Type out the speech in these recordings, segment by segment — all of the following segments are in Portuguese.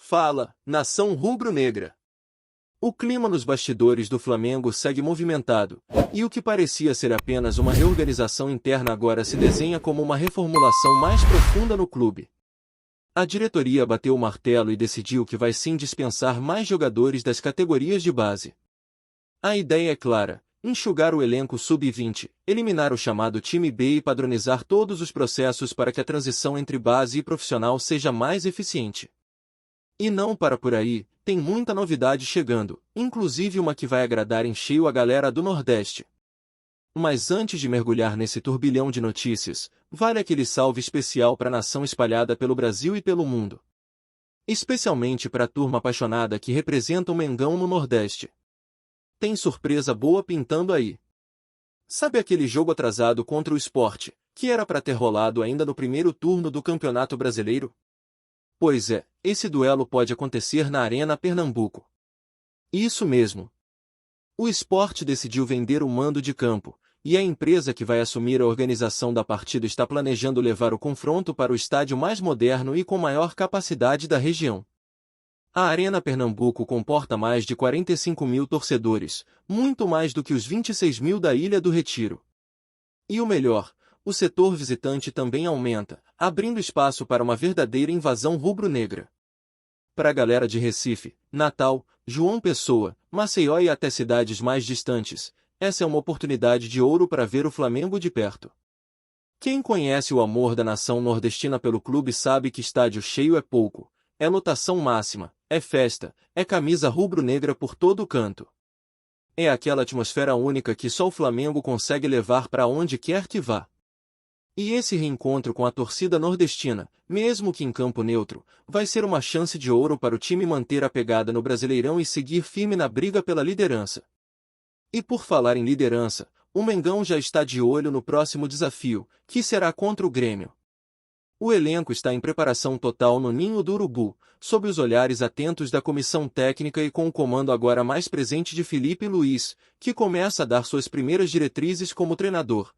Fala, nação rubro-negra. O clima nos bastidores do Flamengo segue movimentado, e o que parecia ser apenas uma reorganização interna agora se desenha como uma reformulação mais profunda no clube. A diretoria bateu o martelo e decidiu que vai sim dispensar mais jogadores das categorias de base. A ideia é clara: enxugar o elenco sub-20, eliminar o chamado time B e padronizar todos os processos para que a transição entre base e profissional seja mais eficiente. E não para por aí, tem muita novidade chegando, inclusive uma que vai agradar em cheio a galera do Nordeste. Mas antes de mergulhar nesse turbilhão de notícias, vale aquele salve especial para a nação espalhada pelo Brasil e pelo mundo. Especialmente para a turma apaixonada que representa o Mengão no Nordeste. Tem surpresa boa pintando aí. Sabe aquele jogo atrasado contra o Sport, que era para ter rolado ainda no primeiro turno do Campeonato Brasileiro? Pois é, esse duelo pode acontecer na Arena Pernambuco. Isso mesmo. O Sport decidiu vender o mando de campo, e a empresa que vai assumir a organização da partida está planejando levar o confronto para o estádio mais moderno e com maior capacidade da região. A Arena Pernambuco comporta mais de 45 mil torcedores, muito mais do que os 26 mil da Ilha do Retiro. E o melhor, o setor visitante também aumenta, abrindo espaço para uma verdadeira invasão rubro-negra. Para a galera de Recife, Natal, João Pessoa, Maceió e até cidades mais distantes, essa é uma oportunidade de ouro para ver o Flamengo de perto. Quem conhece o amor da nação nordestina pelo clube sabe que estádio cheio é pouco, é lotação máxima, é festa, é camisa rubro-negra por todo canto. É aquela atmosfera única que só o Flamengo consegue levar para onde quer que vá. E esse reencontro com a torcida nordestina, mesmo que em campo neutro, vai ser uma chance de ouro para o time manter a pegada no Brasileirão e seguir firme na briga pela liderança. E por falar em liderança, o Mengão já está de olho no próximo desafio, que será contra o Grêmio. O elenco está em preparação total no Ninho do Urubu, sob os olhares atentos da comissão técnica e com o comando agora mais presente de Felipe Luiz, que começa a dar suas primeiras diretrizes como treinador.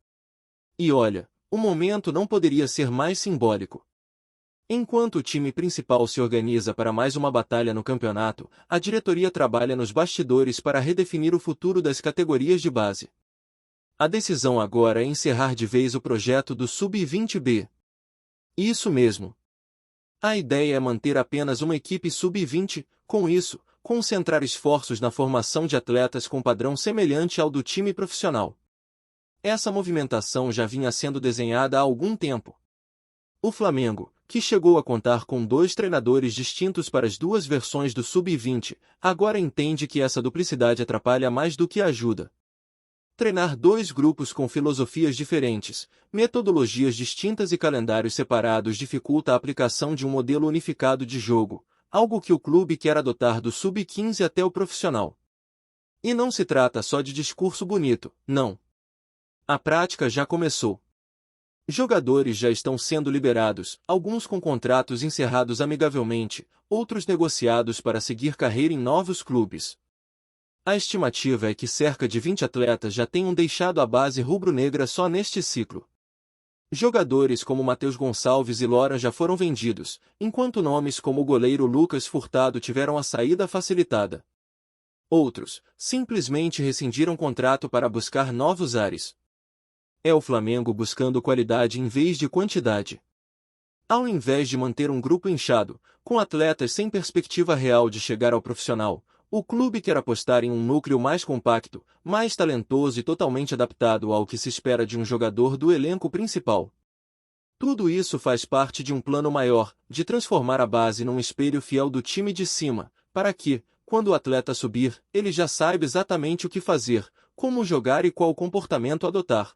E olha, o momento não poderia ser mais simbólico. Enquanto o time principal se organiza para mais uma batalha no campeonato, a diretoria trabalha nos bastidores para redefinir o futuro das categorias de base. A decisão agora é encerrar de vez o projeto do Sub-20B. Isso mesmo. A ideia é manter apenas uma equipe Sub-20, com isso, concentrar esforços na formação de atletas com padrão semelhante ao do time profissional. Essa movimentação já vinha sendo desenhada há algum tempo. O Flamengo, que chegou a contar com 2 treinadores distintos para as 2 versões do Sub-20, agora entende que essa duplicidade atrapalha mais do que ajuda. Treinar 2 grupos com filosofias diferentes, metodologias distintas e calendários separados dificulta a aplicação de um modelo unificado de jogo, algo que o clube quer adotar do Sub-15 até o profissional. E não se trata só de discurso bonito, não. A prática já começou. Jogadores já estão sendo liberados, alguns com contratos encerrados amigavelmente, outros negociados para seguir carreira em novos clubes. A estimativa é que cerca de 20 atletas já tenham deixado a base rubro-negra só neste ciclo. Jogadores como Matheus Gonçalves e Lora já foram vendidos, enquanto nomes como o goleiro Lucas Furtado tiveram a saída facilitada. Outros, simplesmente rescindiram contrato para buscar novos ares. É o Flamengo buscando qualidade em vez de quantidade. Ao invés de manter um grupo inchado, com atletas sem perspectiva real de chegar ao profissional, o clube quer apostar em um núcleo mais compacto, mais talentoso e totalmente adaptado ao que se espera de um jogador do elenco principal. Tudo isso faz parte de um plano maior, de transformar a base num espelho fiel do time de cima, para que, quando o atleta subir, ele já saiba exatamente o que fazer, como jogar e qual comportamento adotar.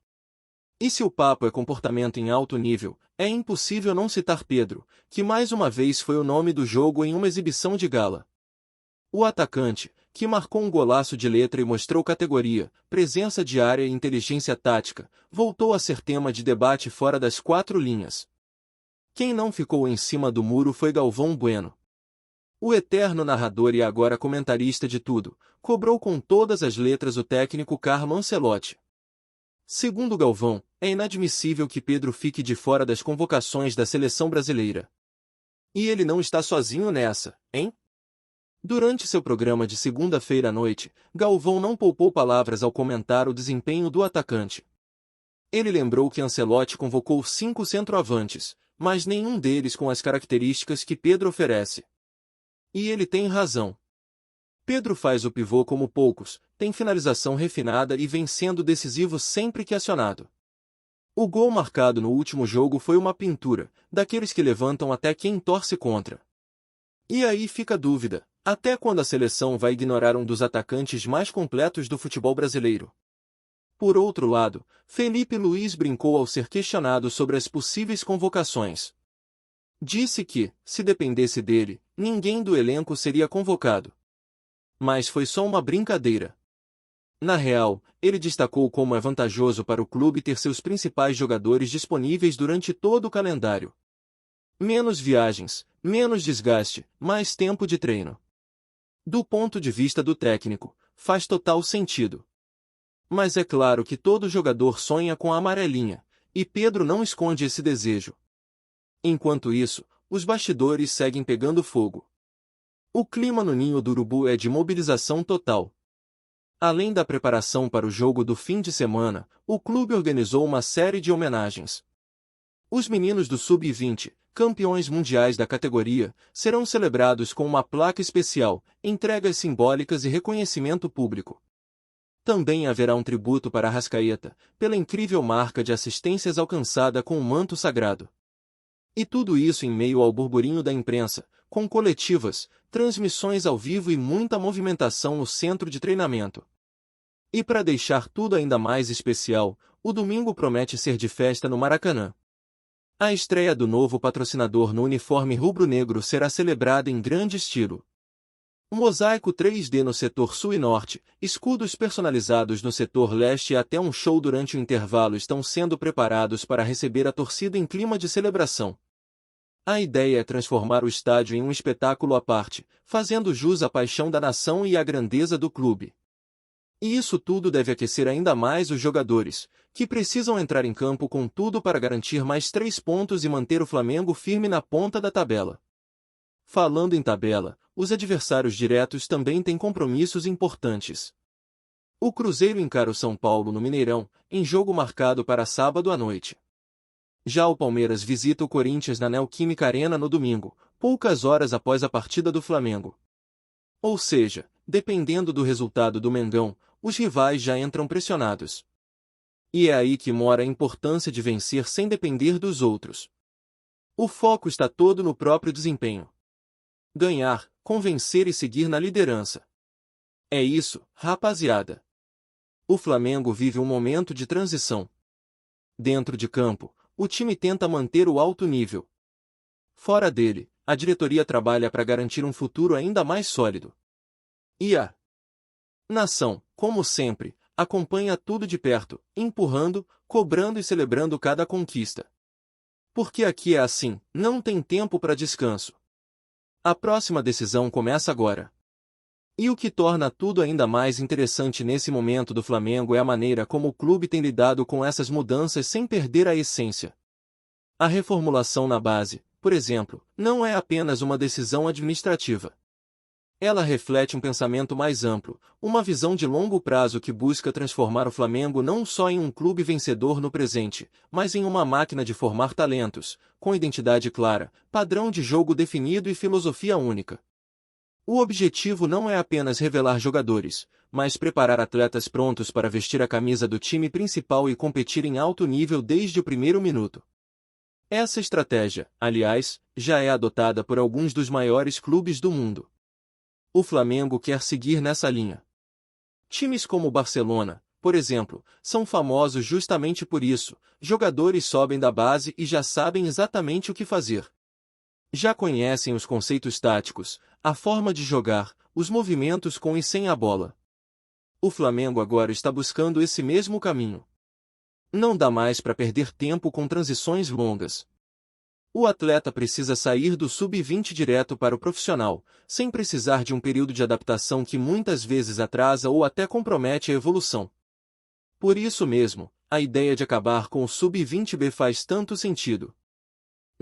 E se o papo é comportamento em alto nível, é impossível não citar Pedro, que mais uma vez foi o nome do jogo em uma exibição de gala. O atacante, que marcou um golaço de letra e mostrou categoria, presença de área e inteligência tática, voltou a ser tema de debate fora das 4 linhas. Quem não ficou em cima do muro foi Galvão Bueno. O eterno narrador e agora comentarista de tudo, cobrou com todas as letras o técnico Carlo Ancelotti. Segundo Galvão, é inadmissível que Pedro fique de fora das convocações da seleção brasileira. E ele não está sozinho nessa, hein? Durante seu programa de segunda-feira à noite, Galvão não poupou palavras ao comentar o desempenho do atacante. Ele lembrou que Ancelotti convocou 5 centroavantes, mas nenhum deles com as características que Pedro oferece. E ele tem razão. Pedro faz o pivô como poucos, tem finalização refinada e vem sendo decisivo sempre que acionado. O gol marcado no último jogo foi uma pintura, daqueles que levantam até quem torce contra. E aí fica a dúvida, até quando a seleção vai ignorar um dos atacantes mais completos do futebol brasileiro? Por outro lado, Felipe Luiz brincou ao ser questionado sobre as possíveis convocações. Disse que, se dependesse dele, ninguém do elenco seria convocado. Mas foi só uma brincadeira. Na real, ele destacou como é vantajoso para o clube ter seus principais jogadores disponíveis durante todo o calendário. Menos viagens, menos desgaste, mais tempo de treino. Do ponto de vista do técnico, faz total sentido. Mas é claro que todo jogador sonha com a amarelinha, e Pedro não esconde esse desejo. Enquanto isso, os bastidores seguem pegando fogo. O clima no Ninho do Urubu é de mobilização total. Além da preparação para o jogo do fim de semana, o clube organizou uma série de homenagens. Os meninos do Sub-20, campeões mundiais da categoria, serão celebrados com uma placa especial, entregas simbólicas e reconhecimento público. Também haverá um tributo para Arrascaeta, pela incrível marca de assistências alcançada com o manto sagrado. E tudo isso em meio ao burburinho da imprensa, com coletivas, transmissões ao vivo e muita movimentação no centro de treinamento. E para deixar tudo ainda mais especial, o domingo promete ser de festa no Maracanã. A estreia do novo patrocinador no uniforme rubro-negro será celebrada em grande estilo. Um mosaico 3D no setor sul e norte, escudos personalizados no setor leste e até um show durante o intervalo estão sendo preparados para receber a torcida em clima de celebração. A ideia é transformar o estádio em um espetáculo à parte, fazendo jus à paixão da nação e à grandeza do clube. E isso tudo deve aquecer ainda mais os jogadores, que precisam entrar em campo com tudo para garantir mais 3 pontos e manter o Flamengo firme na ponta da tabela. Falando em tabela, os adversários diretos também têm compromissos importantes. O Cruzeiro encara o São Paulo no Mineirão, em jogo marcado para sábado à noite. Já o Palmeiras visita o Corinthians na Neoquímica Arena no domingo, poucas horas após a partida do Flamengo. Ou seja, dependendo do resultado do Mengão, os rivais já entram pressionados. E é aí que mora a importância de vencer sem depender dos outros. O foco está todo no próprio desempenho. Ganhar, convencer e seguir na liderança. É isso, rapaziada. O Flamengo vive um momento de transição. Dentro de campo, o time tenta manter o alto nível. Fora dele, a diretoria trabalha para garantir um futuro ainda mais sólido. E a nação, como sempre, acompanha tudo de perto, empurrando, cobrando e celebrando cada conquista. Porque aqui é assim, não tem tempo para descanso. A próxima decisão começa agora. E o que torna tudo ainda mais interessante nesse momento do Flamengo é a maneira como o clube tem lidado com essas mudanças sem perder a essência. A reformulação na base, por exemplo, não é apenas uma decisão administrativa. Ela reflete um pensamento mais amplo, uma visão de longo prazo que busca transformar o Flamengo não só em um clube vencedor no presente, mas em uma máquina de formar talentos, com identidade clara, padrão de jogo definido e filosofia única. O objetivo não é apenas revelar jogadores, mas preparar atletas prontos para vestir a camisa do time principal e competir em alto nível desde o primeiro minuto. Essa estratégia, aliás, já é adotada por alguns dos maiores clubes do mundo. O Flamengo quer seguir nessa linha. Times como o Barcelona, por exemplo, são famosos justamente por isso. Jogadores sobem da base e já sabem exatamente o que fazer. Já conhecem os conceitos táticos, a forma de jogar, os movimentos com e sem a bola. O Flamengo agora está buscando esse mesmo caminho. Não dá mais para perder tempo com transições longas. O atleta precisa sair do sub-20 direto para o profissional, sem precisar de um período de adaptação que muitas vezes atrasa ou até compromete a evolução. Por isso mesmo, a ideia de acabar com o sub-20B faz tanto sentido.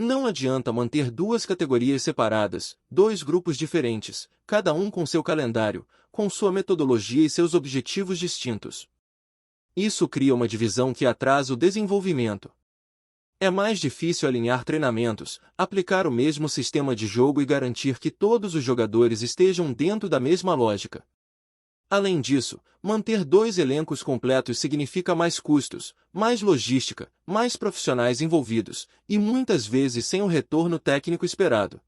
Não adianta manter duas categorias separadas, dois grupos diferentes, cada um com seu calendário, com sua metodologia e seus objetivos distintos. Isso cria uma divisão que atrasa o desenvolvimento. É mais difícil alinhar treinamentos, aplicar o mesmo sistema de jogo e garantir que todos os jogadores estejam dentro da mesma lógica. Além disso, manter dois elencos completos significa mais custos, mais logística, mais profissionais envolvidos, e muitas vezes sem o retorno técnico esperado.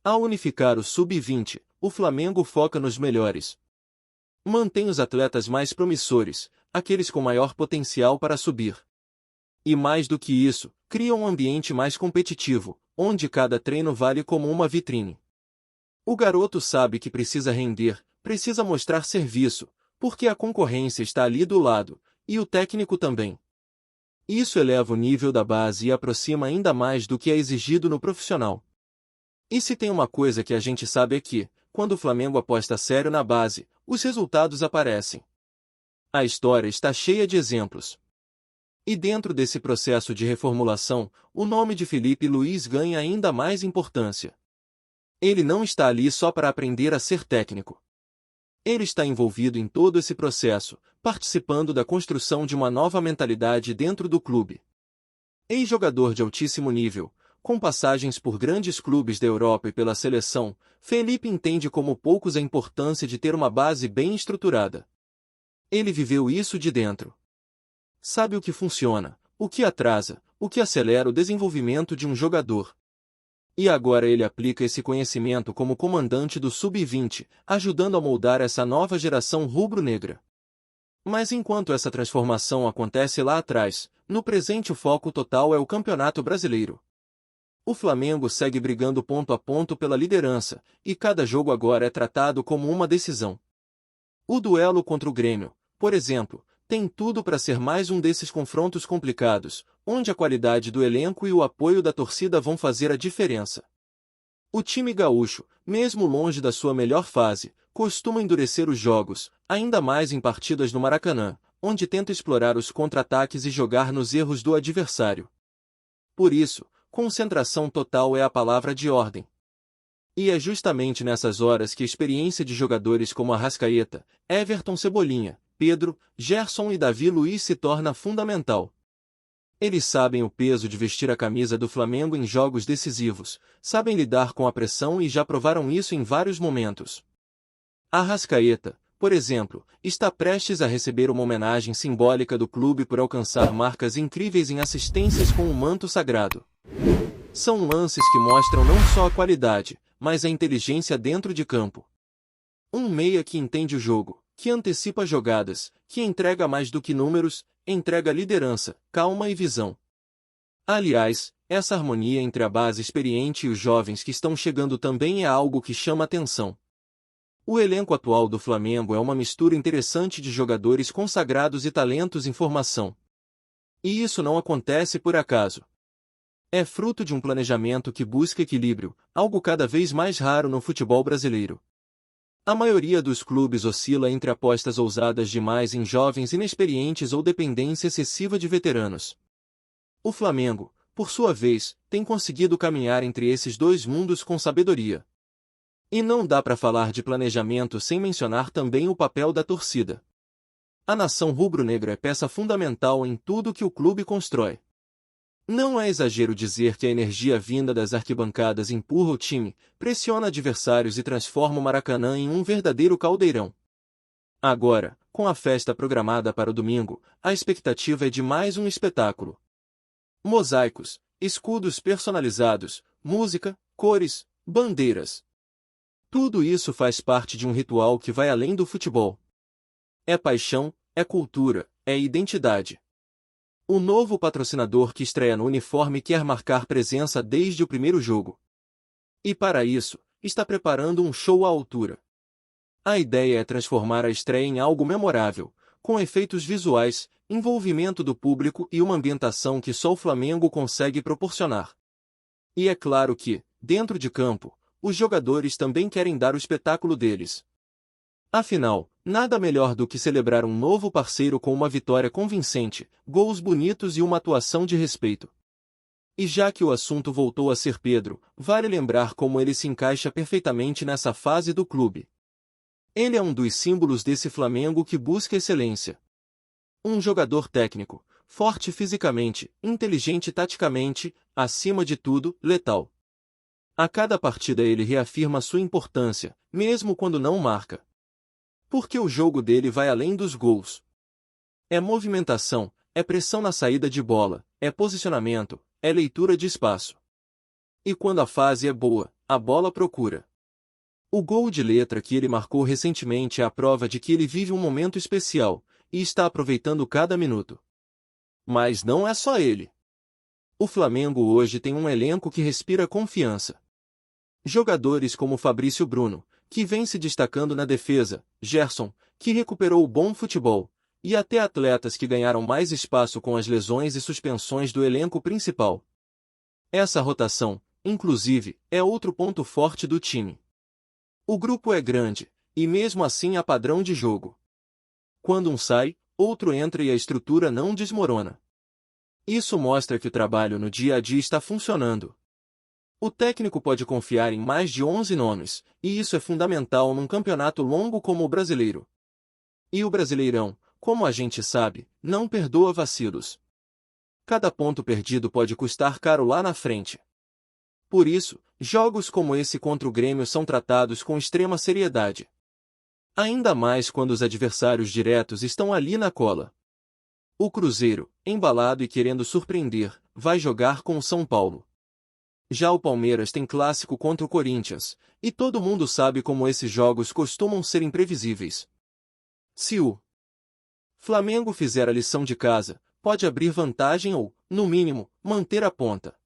Ao unificar o Sub-20, o Flamengo foca nos melhores. Mantém os atletas mais promissores, aqueles com maior potencial para subir. E mais do que isso, cria um ambiente mais competitivo, onde cada treino vale como uma vitrine. O garoto sabe que precisa render, precisa mostrar serviço, porque a concorrência está ali do lado, e o técnico também. Isso eleva o nível da base e aproxima ainda mais do que é exigido no profissional. E se tem uma coisa que a gente sabe é que, quando o Flamengo aposta sério na base, os resultados aparecem. A história está cheia de exemplos. E dentro desse processo de reformulação, o nome de Felipe Luiz ganha ainda mais importância. Ele não está ali só para aprender a ser técnico. Ele está envolvido em todo esse processo, participando da construção de uma nova mentalidade dentro do clube. Ex-jogador de altíssimo nível, com passagens por grandes clubes da Europa e pela seleção, Felipe entende como poucos a importância de ter uma base bem estruturada. Ele viveu isso de dentro. Sabe o que funciona, o que atrasa, o que acelera o desenvolvimento de um jogador. E agora ele aplica esse conhecimento como comandante do Sub-20, ajudando a moldar essa nova geração rubro-negra. Mas enquanto essa transformação acontece lá atrás, no presente o foco total é o Campeonato Brasileiro. O Flamengo segue brigando ponto a ponto pela liderança, e cada jogo agora é tratado como uma decisão. O duelo contra o Grêmio, por exemplo, tem tudo para ser mais um desses confrontos complicados, onde a qualidade do elenco e o apoio da torcida vão fazer a diferença. O time gaúcho, mesmo longe da sua melhor fase, costuma endurecer os jogos, ainda mais em partidas no Maracanã, onde tenta explorar os contra-ataques e jogar nos erros do adversário. Por isso, concentração total é a palavra de ordem. E é justamente nessas horas que a experiência de jogadores como Arrascaeta, Everton Cebolinha, Pedro, Gerson e Davi Luiz se torna fundamental. Eles sabem o peso de vestir a camisa do Flamengo em jogos decisivos, sabem lidar com a pressão e já provaram isso em vários momentos. Arrascaeta, por exemplo, está prestes a receber uma homenagem simbólica do clube por alcançar marcas incríveis em assistências com o manto sagrado. São lances que mostram não só a qualidade, mas a inteligência dentro de campo. Um meia que entende o jogo, que antecipa jogadas, que entrega mais do que números, entrega liderança, calma e visão. Aliás, essa harmonia entre a base experiente e os jovens que estão chegando também é algo que chama atenção. O elenco atual do Flamengo é uma mistura interessante de jogadores consagrados e talentos em formação. E isso não acontece por acaso. É fruto de um planejamento que busca equilíbrio, algo cada vez mais raro no futebol brasileiro. A maioria dos clubes oscila entre apostas ousadas demais em jovens inexperientes ou dependência excessiva de veteranos. O Flamengo, por sua vez, tem conseguido caminhar entre esses dois mundos com sabedoria. E não dá para falar de planejamento sem mencionar também o papel da torcida. A nação rubro-negra é peça fundamental em tudo que o clube constrói. Não é exagero dizer que a energia vinda das arquibancadas empurra o time, pressiona adversários e transforma o Maracanã em um verdadeiro caldeirão. Agora, com a festa programada para o domingo, a expectativa é de mais um espetáculo. Mosaicos, escudos personalizados, música, cores, bandeiras. Tudo isso faz parte de um ritual que vai além do futebol. É paixão, é cultura, é identidade. O novo patrocinador que estreia no uniforme quer marcar presença desde o primeiro jogo. E para isso, está preparando um show à altura. A ideia é transformar a estreia em algo memorável, com efeitos visuais, envolvimento do público e uma ambientação que só o Flamengo consegue proporcionar. E é claro que, dentro de campo, os jogadores também querem dar o espetáculo deles. Afinal, nada melhor do que celebrar um novo parceiro com uma vitória convincente, gols bonitos e uma atuação de respeito. E já que o assunto voltou a ser Pedro, vale lembrar como ele se encaixa perfeitamente nessa fase do clube. Ele é um dos símbolos desse Flamengo que busca excelência. Um jogador técnico, forte fisicamente, inteligente taticamente, acima de tudo, letal. A cada partida ele reafirma sua importância, mesmo quando não marca. Porque o jogo dele vai além dos gols. É movimentação, é pressão na saída de bola, é posicionamento, é leitura de espaço. E quando a fase é boa, a bola procura. O gol de letra que ele marcou recentemente é a prova de que ele vive um momento especial, e está aproveitando cada minuto. Mas não é só ele. O Flamengo hoje tem um elenco que respira confiança. Jogadores como Fabrício Bruno, que vem se destacando na defesa, Gerson, que recuperou o bom futebol, e até atletas que ganharam mais espaço com as lesões e suspensões do elenco principal. Essa rotação, inclusive, é outro ponto forte do time. O grupo é grande, e mesmo assim há padrão de jogo. Quando um sai, outro entra e a estrutura não desmorona. Isso mostra que o trabalho no dia a dia está funcionando. O técnico pode confiar em mais de 11 nomes, e isso é fundamental num campeonato longo como o brasileiro. E o Brasileirão, como a gente sabe, não perdoa vacilos. Cada ponto perdido pode custar caro lá na frente. Por isso, jogos como esse contra o Grêmio são tratados com extrema seriedade. Ainda mais quando os adversários diretos estão ali na cola. O Cruzeiro, embalado e querendo surpreender, vai jogar com o São Paulo. Já o Palmeiras tem clássico contra o Corinthians, e todo mundo sabe como esses jogos costumam ser imprevisíveis. Se o Flamengo fizer a lição de casa, pode abrir vantagem ou, no mínimo, manter a ponta.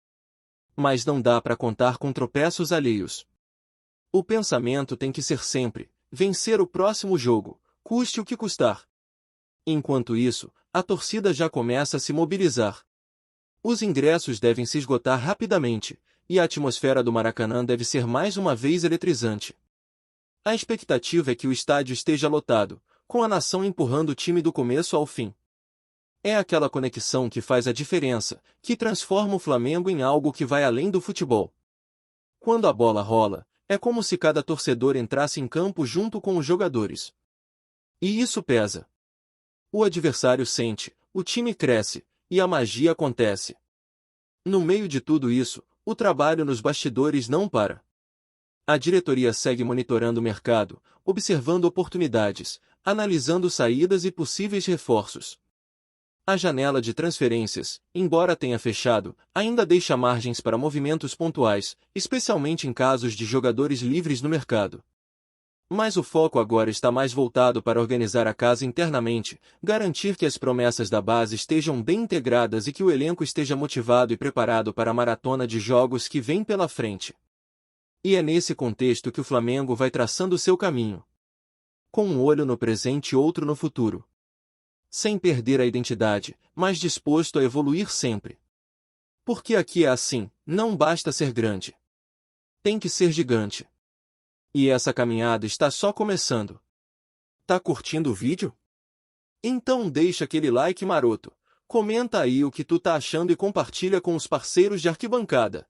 Mas não dá para contar com tropeços alheios. O pensamento tem que ser sempre: vencer o próximo jogo, custe o que custar. Enquanto isso, a torcida já começa a se mobilizar. Os ingressos devem se esgotar rapidamente, e a atmosfera do Maracanã deve ser mais uma vez eletrizante. A expectativa é que o estádio esteja lotado, com a nação empurrando o time do começo ao fim. É aquela conexão que faz a diferença, que transforma o Flamengo em algo que vai além do futebol. Quando a bola rola, é como se cada torcedor entrasse em campo junto com os jogadores. E isso pesa. O adversário sente, o time cresce, e a magia acontece. No meio de tudo isso, o trabalho nos bastidores não para. A diretoria segue monitorando o mercado, observando oportunidades, analisando saídas e possíveis reforços. A janela de transferências, embora tenha fechado, ainda deixa margens para movimentos pontuais, especialmente em casos de jogadores livres no mercado. Mas o foco agora está mais voltado para organizar a casa internamente, garantir que as promessas da base estejam bem integradas e que o elenco esteja motivado e preparado para a maratona de jogos que vem pela frente. E é nesse contexto que o Flamengo vai traçando seu caminho. Com um olho no presente e outro no futuro. Sem perder a identidade, mas disposto a evoluir sempre. Porque aqui é assim, não basta ser grande. Tem que ser gigante. E essa caminhada está só começando. Tá curtindo o vídeo? Então deixa aquele like maroto, comenta aí o que tu tá achando e compartilha com os parceiros de arquibancada.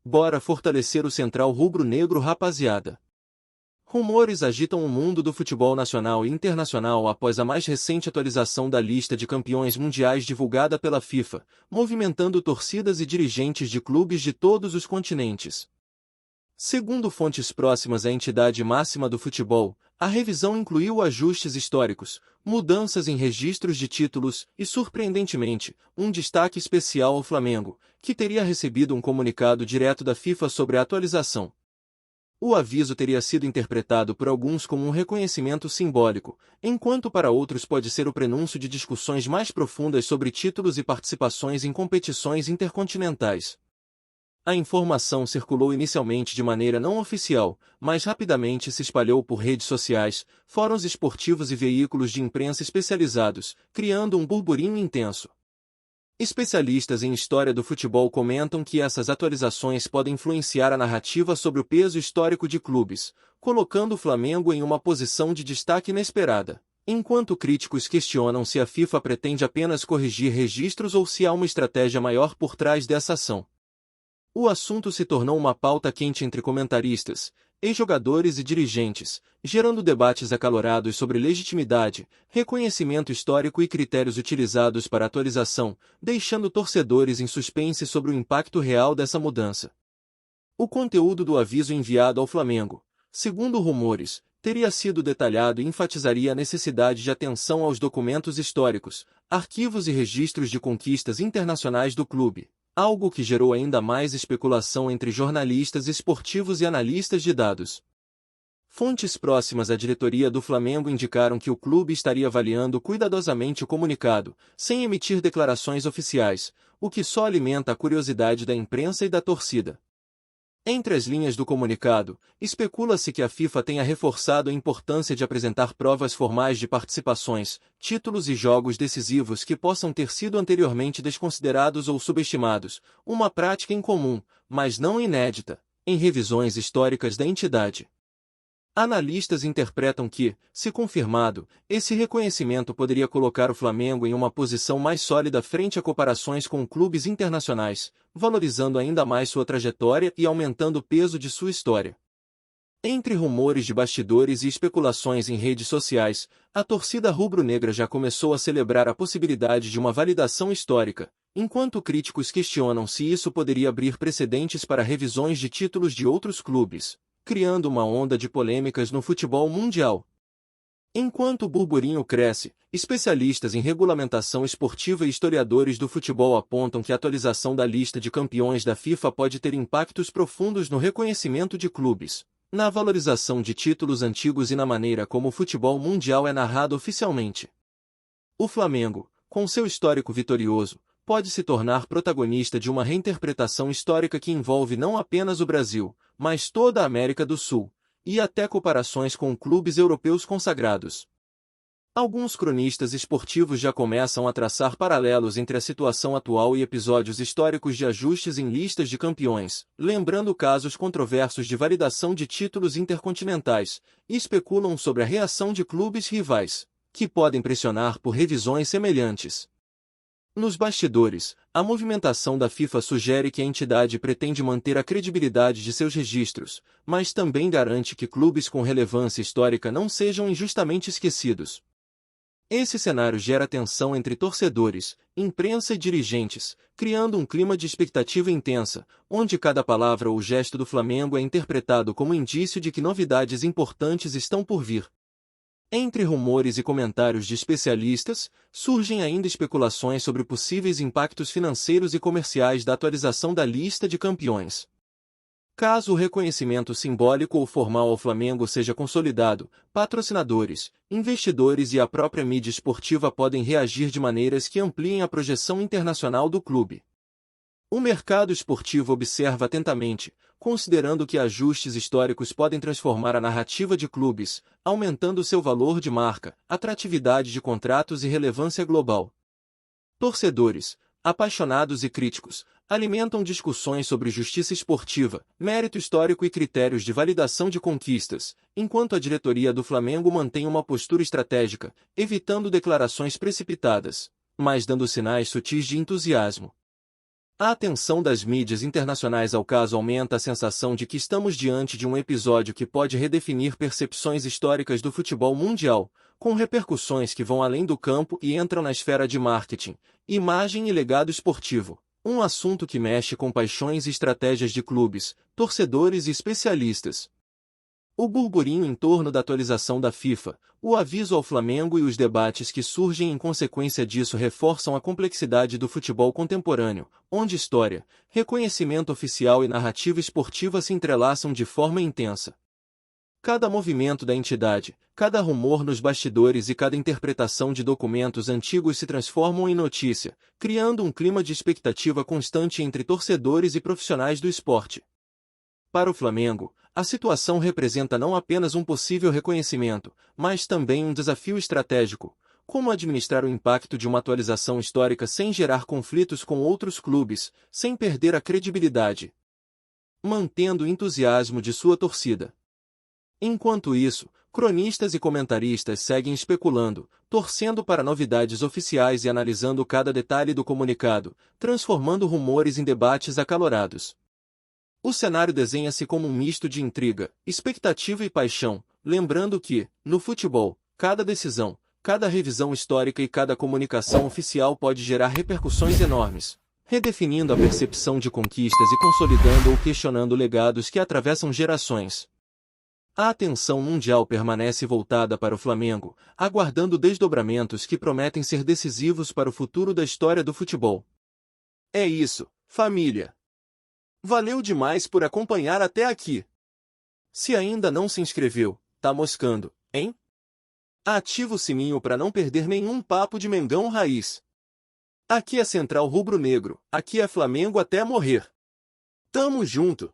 Bora fortalecer o Central Rubro-Negro, rapaziada. Rumores agitam o mundo do futebol nacional e internacional após a mais recente atualização da lista de campeões mundiais divulgada pela FIFA, movimentando torcidas e dirigentes de clubes de todos os continentes. Segundo fontes próximas à entidade máxima do futebol, a revisão incluiu ajustes históricos, mudanças em registros de títulos e, surpreendentemente, um destaque especial ao Flamengo, que teria recebido um comunicado direto da FIFA sobre a atualização. O aviso teria sido interpretado por alguns como um reconhecimento simbólico, enquanto para outros pode ser o prenúncio de discussões mais profundas sobre títulos e participações em competições intercontinentais. A informação circulou inicialmente de maneira não oficial, mas rapidamente se espalhou por redes sociais, fóruns esportivos e veículos de imprensa especializados, criando um burburinho intenso. Especialistas em história do futebol comentam que essas atualizações podem influenciar a narrativa sobre o peso histórico de clubes, colocando o Flamengo em uma posição de destaque inesperada. Enquanto críticos questionam se a FIFA pretende apenas corrigir registros ou se há uma estratégia maior por trás dessa ação. O assunto se tornou uma pauta quente entre comentaristas, ex-jogadores e dirigentes, gerando debates acalorados sobre legitimidade, reconhecimento histórico e critérios utilizados para atualização, deixando torcedores em suspense sobre o impacto real dessa mudança. O conteúdo do aviso enviado ao Flamengo, segundo rumores, teria sido detalhado e enfatizaria a necessidade de atenção aos documentos históricos, arquivos e registros de conquistas internacionais do clube, algo que gerou ainda mais especulação entre jornalistas esportivos e analistas de dados. Fontes próximas à diretoria do Flamengo indicaram que o clube estaria avaliando cuidadosamente o comunicado, sem emitir declarações oficiais, o que só alimenta a curiosidade da imprensa e da torcida. Entre as linhas do comunicado, especula-se que a FIFA tenha reforçado a importância de apresentar provas formais de participações, títulos e jogos decisivos que possam ter sido anteriormente desconsiderados ou subestimados, uma prática incomum, mas não inédita, em revisões históricas da entidade. Analistas interpretam que, se confirmado, esse reconhecimento poderia colocar o Flamengo em uma posição mais sólida frente a comparações com clubes internacionais, valorizando ainda mais sua trajetória e aumentando o peso de sua história. Entre rumores de bastidores e especulações em redes sociais, a torcida rubro-negra já começou a celebrar a possibilidade de uma validação histórica, enquanto críticos questionam se isso poderia abrir precedentes para revisões de títulos de outros clubes, criando uma onda de polêmicas no futebol mundial. Enquanto o burburinho cresce, especialistas em regulamentação esportiva e historiadores do futebol apontam que a atualização da lista de campeões da FIFA pode ter impactos profundos no reconhecimento de clubes, na valorização de títulos antigos e na maneira como o futebol mundial é narrado oficialmente. O Flamengo, com seu histórico vitorioso, pode se tornar protagonista de uma reinterpretação histórica que envolve não apenas o Brasil, mas toda a América do Sul, e até comparações com clubes europeus consagrados. Alguns cronistas esportivos já começam a traçar paralelos entre a situação atual e episódios históricos de ajustes em listas de campeões, lembrando casos controversos de validação de títulos intercontinentais, e especulam sobre a reação de clubes rivais, que podem pressionar por revisões semelhantes. Nos bastidores, a movimentação da FIFA sugere que a entidade pretende manter a credibilidade de seus registros, mas também garante que clubes com relevância histórica não sejam injustamente esquecidos. Esse cenário gera tensão entre torcedores, imprensa e dirigentes, criando um clima de expectativa intensa, onde cada palavra ou gesto do Flamengo é interpretado como indício de que novidades importantes estão por vir. Entre rumores e comentários de especialistas, surgem ainda especulações sobre possíveis impactos financeiros e comerciais da atualização da lista de campeões. Caso o reconhecimento simbólico ou formal ao Flamengo seja consolidado, patrocinadores, investidores e a própria mídia esportiva podem reagir de maneiras que ampliem a projeção internacional do clube. O mercado esportivo observa atentamente, considerando que ajustes históricos podem transformar a narrativa de clubes, aumentando seu valor de marca, atratividade de contratos e relevância global. Torcedores, apaixonados e críticos, alimentam discussões sobre justiça esportiva, mérito histórico e critérios de validação de conquistas, enquanto a diretoria do Flamengo mantém uma postura estratégica, evitando declarações precipitadas, mas dando sinais sutis de entusiasmo. A atenção das mídias internacionais ao caso aumenta a sensação de que estamos diante de um episódio que pode redefinir percepções históricas do futebol mundial, com repercussões que vão além do campo e entram na esfera de marketing, imagem e legado esportivo, um assunto que mexe com paixões e estratégias de clubes, torcedores e especialistas. O burburinho em torno da atualização da FIFA, o aviso ao Flamengo e os debates que surgem em consequência disso reforçam a complexidade do futebol contemporâneo, onde história, reconhecimento oficial e narrativa esportiva se entrelaçam de forma intensa. Cada movimento da entidade, cada rumor nos bastidores e cada interpretação de documentos antigos se transformam em notícia, criando um clima de expectativa constante entre torcedores e profissionais do esporte. Para o Flamengo, a situação representa não apenas um possível reconhecimento, mas também um desafio estratégico, como administrar o impacto de uma atualização histórica sem gerar conflitos com outros clubes, sem perder a credibilidade, mantendo o entusiasmo de sua torcida. Enquanto isso, Cronistas e comentaristas seguem especulando, torcendo para novidades oficiais e analisando cada detalhe do comunicado, transformando rumores em debates acalorados. O cenário desenha-se como um misto de intriga, expectativa e paixão, lembrando que, no futebol, cada decisão, cada revisão histórica e cada comunicação oficial pode gerar repercussões enormes, redefinindo a percepção de conquistas e consolidando ou questionando legados que atravessam gerações. A atenção mundial permanece voltada para o Flamengo, aguardando desdobramentos que prometem ser decisivos para o futuro da história do futebol. É isso, família! Valeu demais por acompanhar até aqui! Se ainda não se inscreveu, tá moscando, hein? Ativa o sininho para não perder nenhum papo de Mengão Raiz. Aqui é Central Rubro Negro, aqui é Flamengo até morrer. Tamo junto!